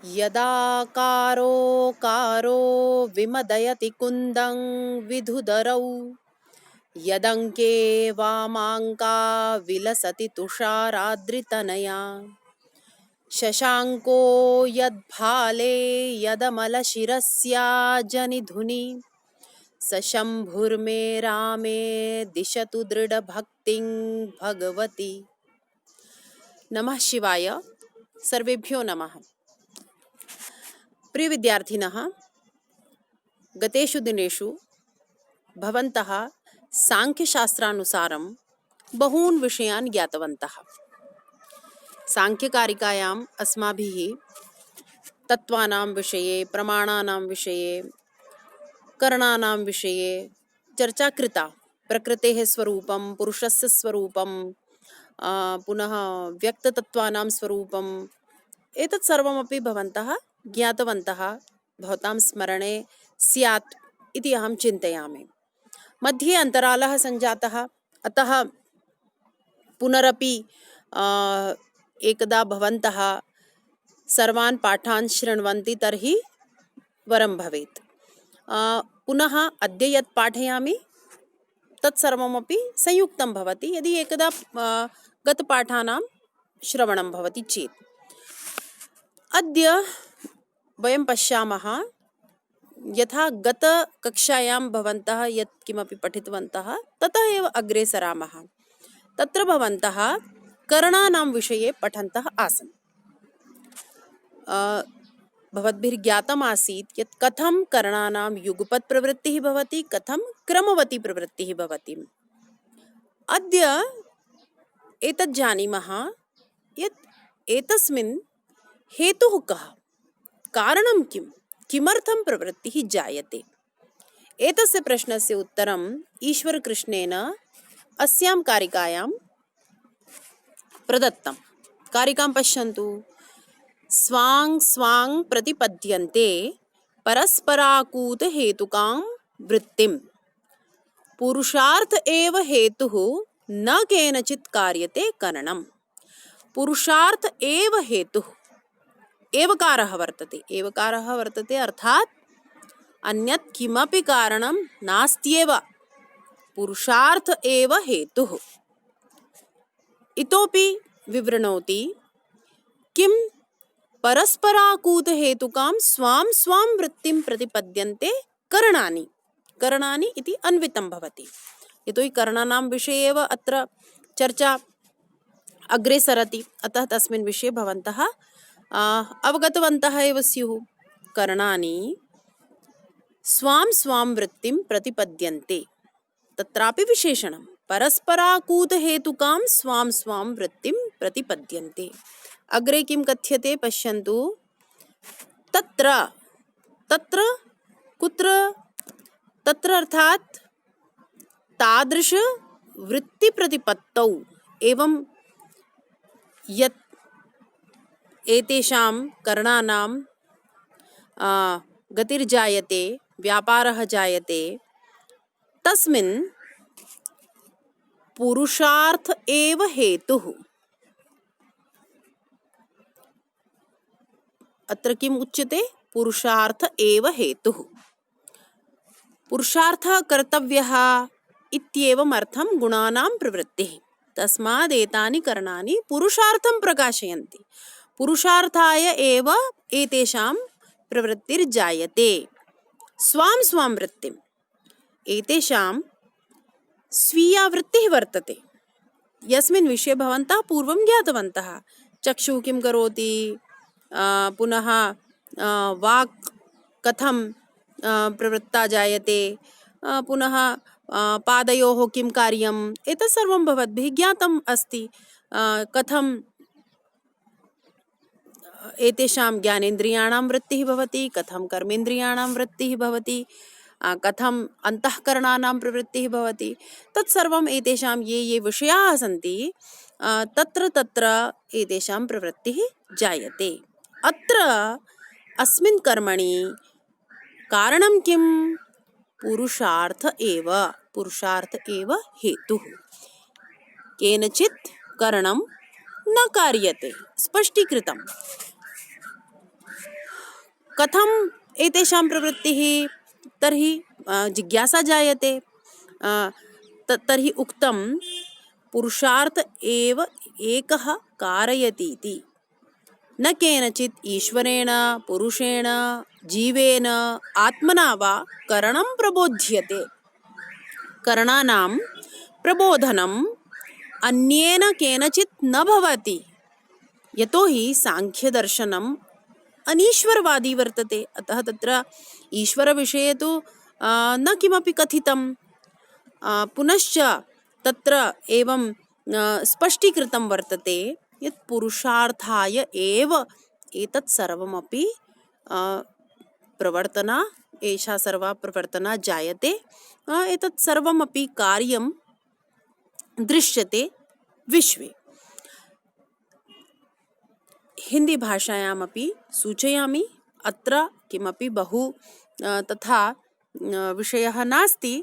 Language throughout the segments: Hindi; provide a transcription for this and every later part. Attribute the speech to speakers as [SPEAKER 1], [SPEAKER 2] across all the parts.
[SPEAKER 1] यदाकारो कारो विमदयति कुन्दं विधुधरौ यदङ्के वामाङ्का विलसति तुषाराद्रितनया शशाङ्को यद्भाले यदमलशिरस्या जनिधुनि स शम्भुर्मे रामे दिशतु दृढभक्तिं भगवती। नमः शिवाय। सर्वेभ्यो नमः। प्रिय विद्यार्थिनः, गतेषु दिनेषु भवन्तः सांख्यशास्त्रानुसारं बहून् विषयान् ज्ञातवन्तः। सांख्यकारिकायाम् अस्माभिः तत्त्वानां विषये, प्रमाणानां विषये, करणानां विषये चर्चा कृता। प्रकृतेः स्वरूपं, पुरुषस्य स्वरूपं, पुनः व्यक्ततत्त्वानां स्वरूपम्, एतत् सर्वमपि भवन्तः ज्ञातवन्तः, भवतां स्मरणे स्यात् इति अहं चिन्तयामि। मध्ये अन्तरालः सञ्जातः, अतः पुनरपि एकदा भवन्तः सर्वान् पाठान् शृण्वन्ति तर्हि वरं भवेत्। पुनः अद्य यत् पाठयामि तत्सर्वमपि संयुक्तं भवति यदि एकदा गतपाठानां श्रवणं भवति चेत्। अद्य वयं पश्यामः, यथा गतकक्षायां भवन्तः यत् किमपि पठितवन्तः ततः एव अग्रे सरामः। तत्र भवन्तः करणानां विषये पठन्तः आसन्। भवद्भिः ज्ञातम् आसीत् यत् कथं करणानां युगपत् प्रवृत्तिः भवति, कथं क्रमवती प्रवृत्तिः भवति। अद्य एतत् जानीमः यत् एतस्मिन् हेतुः कः, कारणं किं, किमर्थं प्रवृत्तिः जायते। एतस्य प्रश्नस्य उत्तरम् ईश्वरकृष्णेन अस्यां कारिकायां प्रदत्तं। कारिकां पश्यन्तु। स्वां स्वां प्रतिपद्यन्ते परस्पराकूत हेतुकां वृत्तिं पुरुषार्थ एव हेतुः न केनचित् कार्यते करणम्। पुरुषार्थ एव हेतुः, एवकारः वर्तते, एवकारः वर्तते अर्थात् अन्यत् किमपि कारणं नास्त्येव, पुरुषार्थ एव हेतुः। इतोपि विवृणोति किं परस्पराकूत हेतुकां स्वां स्वां वृत्तिं प्रतिपद्यन्ते करणानि। करणानि इति अन्वितं भवति, यतोहि करणानां विषये एव अत्र चर्चा अग्रे सरति, अतः तस्मिन् विषये भवन्तः अवगतवन्तः एव स्युः। करणानि स्वां स्वां वृत्तिं प्रतिपद्यन्ते, तत्रापि विशेषणं परस्पराकूत हेतुकां स्वां स्वां वृत्तिं प्रतिपद्यन्ते। अग्रे किं कथ्यते पश्यन्तु। तत्र, तत्र कुत्र, तत्र अर्थात् तादृश वृत्तिप्रतिपत्तौ एवं यत् एतेषां करणानां गतिर्जायते, व्यापारः जायते, तस्मिन् पुरुषार्थ एव हेतुः। अत्र किम् उच्यते? पुरुषार्थ एव हेतुः। पुरुषार्थः कर्तव्यः इत्येवम् अर्थं गुणानां प्रवृत्तिः। तस्माद् एतानि करणानि पुरुषार्थं प्रकाशयन्ति। पुरुषार्थाय एव एतेषां प्रवृत्तिर्जायते। स्वां स्वां वृत्तिम्, एतेषां स्वीया वृत्तिः वर्तते, यस्मिन् विषये भवन्तः पूर्वं ज्ञातवन्तः। चक्षुः किं करोति, पुनः वाक् कथं प्रवृत्ता जायते, पुनः पादयोः किं कार्यम्, एतत् सर्वं भवद्भिः ज्ञातम् अस्ति। कथं एतेषां ज्ञानेन्द्रियाणां वृत्तिः भवति, कथं कर्मेन्द्रियाणां वृत्तिः भवति, कथम् अन्तःकरणानां प्रवृत्तिः भवति, तत्सर्वम् एतेषां ये ये विषयाः सन्ति तत्र तत्र एतेषां प्रवृत्तिः जायते। अत्र अस्मिन् कर्मणि कारणं किं? पुरुषार्थ एव, पुरुषार्थ एव हेतुः। केनचित् करणं न कार्यते, स्पष्टीकृतम्। कथम एतेषां प्रवृत्तिः? तर्हि जिज्ञासा जायते। तर्हि उक्तं पुरुषार्थ एव एकः कारयति इति। न केनचित् ईश्वरेण, पुरुषेण, जीवेन, आत्मना वा करणं प्रबोध्यते। करणानां प्रबोधनम् अन्येन केनचित् न भवति। यतोहि सांख्यदर्शनम् अनीश्वरवादी वर्तते। अतः तत्र ईश्वरविषये तु न किमपि कथितं। पुनश्च तत्र एवं स्पष्टीकृतं वर्तते यत् पुरुषार्थाय एव एतत् सर्वमपि प्रवर्तना, एषा सर्वा प्रवर्तना जायते। एतत् सर्वमपि कार्यं दृश्यते विश्वे। हिंदी भाषायामपि सूचयामि। अत्र किमपि बहु तथा विषयः नास्ति।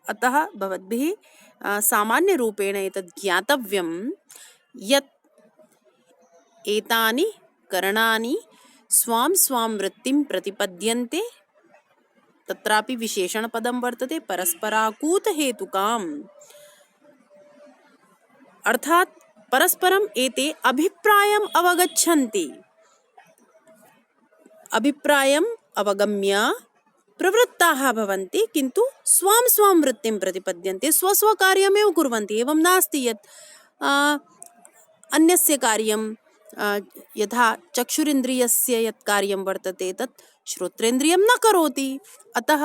[SPEAKER 1] अतः भवद्भिः सामान्यरूपेण एतद् ज्ञातव्यं यत् एतानि करणानि स्वां स्वां वृत्तिं प्रतिपद्यन्ते। तत्रापि विशेषणपदं वर्तते परस्पराकूतहेतुकाम्। अर्थात् परस्परम् एते अभिप्रायम् अवगच्छन्ति। अभिप्रायम् अवगम्य प्रवृत्ताः भवन्ति, किन्तु स्वां स्वां वृत्तिं प्रतिपद्यन्ते, स्वस्वकार्यमेव कुर्वन्ति। एवं नास्ति यत् अन्यस्य कार्यं, यथा चक्षुरिन्द्रियस्य यत् कार्यं वर्तते तत् श्रोत्रेन्द्रियं न करोति। अतः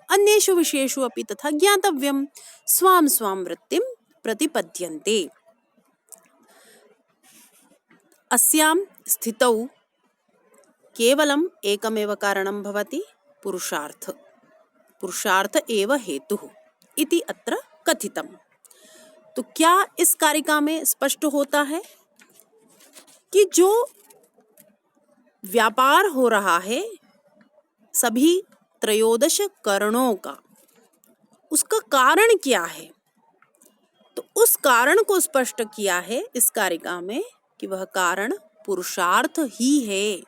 [SPEAKER 1] अन्येषु विषयेषु अपि तथा ज्ञातव्यं, स्वां स्वां वृत्तिं प्रतिपद्यन्ते। अस्यां स्थितौ केवलम् एकमेव कारणं भवति, पुरुषार्थ। पुरुषार्थ एव हेतुः इति अत्र कथितम्। तो क्या इस कारिका में स्पष्ट होता है कि जो व्यापार हो रहा है सभी 13 करणों का, उसका कारण क्या है? तो उस कारण को स्पष्ट किया है इस कारिका में कि वह कारण पुरुषार्थ ही है।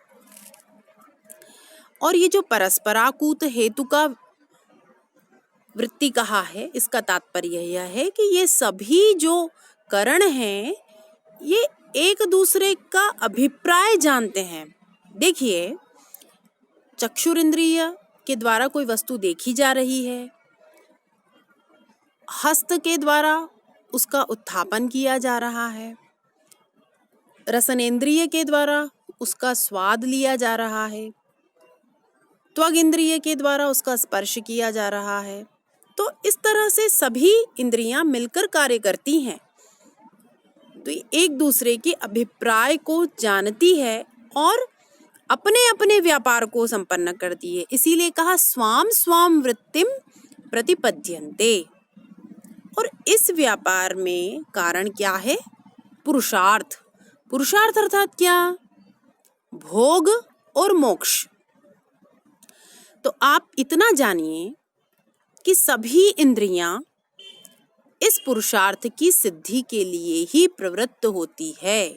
[SPEAKER 1] और ये जो परस्पराकूत हेतु का वृत्ति कहा है, इसका तात्पर्य यह है कि ये सभी जो करण हैं ये एक दूसरे का अभिप्राय जानते हैं। देखिए, चक्षुरिंद्रिय के द्वारा कोई वस्तु देखी जा रही है, हस्त के द्वारा उसका उत्थापन किया जा रहा है, रसनेन्द्रिय के द्वारा उसका स्वाद लिया जा रहा है, त्वग इंद्रिय के द्वारा उसका स्पर्श किया जा रहा है। तो इस तरह से सभी इंद्रियां मिलकर कार्य करती हैं, तो एक दूसरे के अभिप्राय को जानती है और अपने अपने व्यापार को संपन्न करती है। इसीलिए कहा स्वां स्वां वृत्तिम प्रतिपद्यन्ते। और इस व्यापार में कारण क्या है? पुरुषार्थ। पुरुषार्थ अर्थात क्या? भोग और मोक्ष। तो आप इतना जानिए कि सभी इंद्रियां इस पुरुषार्थ की सिद्धि के लिए ही प्रवृत्त होती है।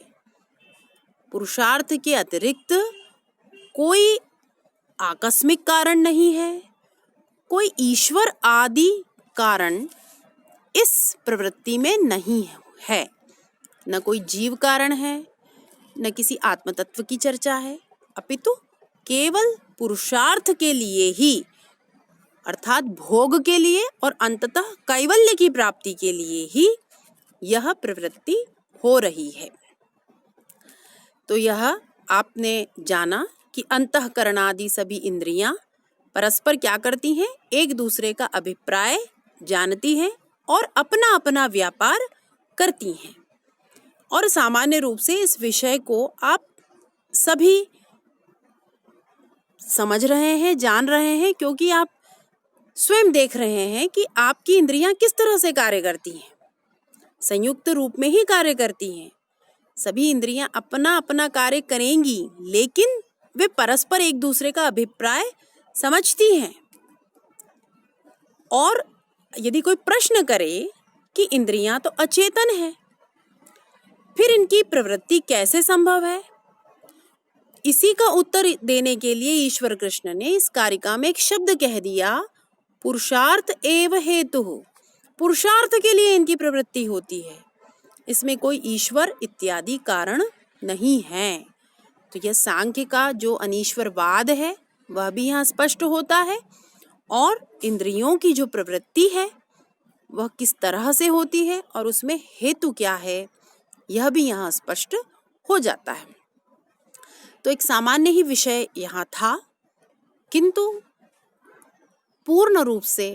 [SPEAKER 1] पुरुषार्थ के अतिरिक्त कोई आकस्मिक कारण नहीं है, कोई ईश्वर आदि कारण इस प्रवृत्ति में नहीं है। न कोई जीव कारण है, न किसी आत्म तत्व की चर्चा है, अपितु केवल पुरुषार्थ के लिए ही, अर्थात भोग के लिए और अंततः कैवल्य की प्राप्ति के लिए ही यह प्रवृत्ति हो रही है। तो यह आपने जाना कि अंतःकरणादि सभी इंद्रियां परस्पर क्या करती हैं? एक दूसरे का अभिप्राय जानती हैं और अपना अपना व्यापार करती हैं। और सामान्य रूप से इस विषय को आप सभी समझ रहे हैं, जान रहे हैं, क्योंकि आप स्वयं देख रहे हैं कि आपकी इंद्रियां किस तरह से कार्य करती हैं। संयुक्त रूप में ही कार्य करती हैं। सभी इंद्रियां अपना अपना कार्य करेंगी, लेकिन वे परस्पर एक दूसरे का अभिप्राय समझती हैं। और यदि कोई प्रश्न करे कि इंद्रियां तो अचेतन है, फिर इनकी प्रवृत्ति कैसे संभव है? इसी का उत्तर देने के लिए ईश्वर कृष्ण ने इस कारिका में एक शब्द कह दिया, पुरुषार्थ एव हेतु। पुरुषार्थ के लिए इनकी प्रवृत्ति होती है, इसमें कोई ईश्वर इत्यादि कारण नहीं है। तो यह सांख्य का जो अनीश्वरवाद है वह भी यहाँ स्पष्ट होता है, और इंद्रियों की जो प्रवृत्ति है वह किस तरह से होती है और उसमें हेतु क्या है, यह भी यहाँ स्पष्ट हो जाता है। तो एक सामान्य ही विषय यहाँ था, किंतु पूर्ण रूप से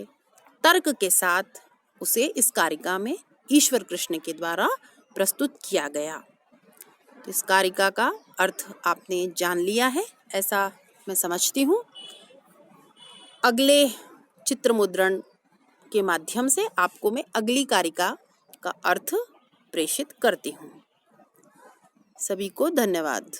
[SPEAKER 1] तर्क के साथ उसे इस कारिका में ईश्वर कृष्ण के द्वारा प्रस्तुत किया गया। तो इस कारिका का अर्थ आपने जान लिया है, ऐसा मैं समझती हूँ। अगले चित्र मुद्रण के माध्यम से आपको मैं अगली कारिका का अर्थ प्रेषित करती हूँ। सभी को धन्यवाद।